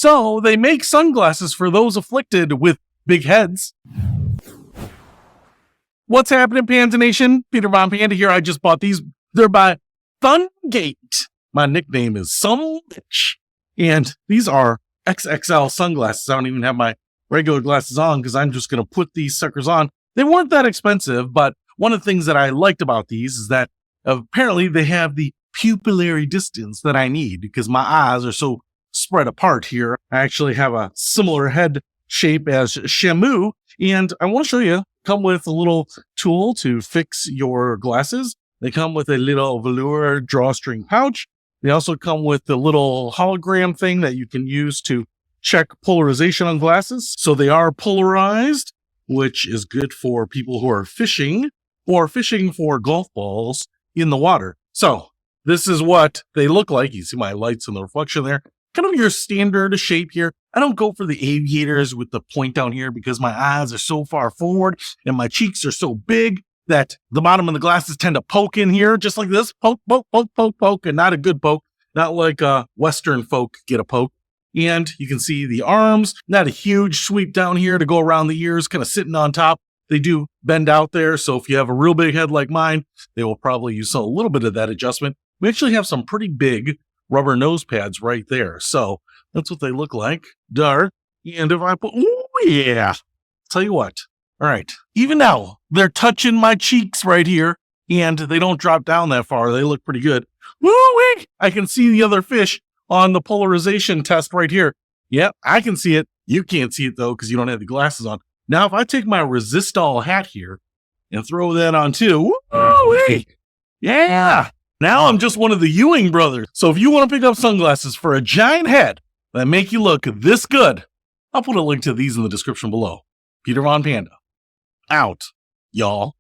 So they make sunglasses for those afflicted with big heads. What's happening, Panda Nation? Peter Von Panda here. I just bought these. They're by Sungait. My nickname is Sungait. And these are XXL sunglasses. I don't even have my regular glasses on because I'm just going to put these suckers on. They weren't that expensive, but one of the things that I liked about these is that apparently they have the pupillary distance that I need because my eyes are so spread apart here. I actually have a similar head shape as Shamu, and I want to show you, come with a little tool to fix your glasses. They come with a little velour drawstring pouch. They also come with the little hologram thing that you can use to check polarization on glasses. So they are polarized, which is good for people who are fishing or fishing for golf balls in the water. So this is what they look like. You see my lights and the reflection there. Kind of your standard shape here. I don't go for the aviators with the point down here because my eyes are so far forward and my cheeks are so big that the bottom of the glasses tend to poke in here, just like this. Poke, poke, poke, poke, poke, and not a good poke. Not like Western folk get a poke. And you can see the arms, not a huge sweep down here to go around the ears, kind of sitting on top. They do bend out there, so if you have a real big head like mine, they will probably use a little bit of that adjustment. We actually have some pretty big rubber nose pads right there. So that's what they look like. Dark. And if I put, oh yeah, tell you what. All right. Even now, they're touching my cheeks right here, and they don't drop down that far. They look pretty good. Woo-wee! I can see the other fish on the polarization test right here. Yep, I can see it. You can't see it, though, because you don't have the glasses on. Now, if I take my Resistol hat here and throw that on, too, woo-wee! Yeah! Now I'm just one of the Ewing brothers. So if you want to pick up sunglasses for a giant head that make you look this good, I'll put a link to these in the description below. Peter Von Panda. Out, y'all.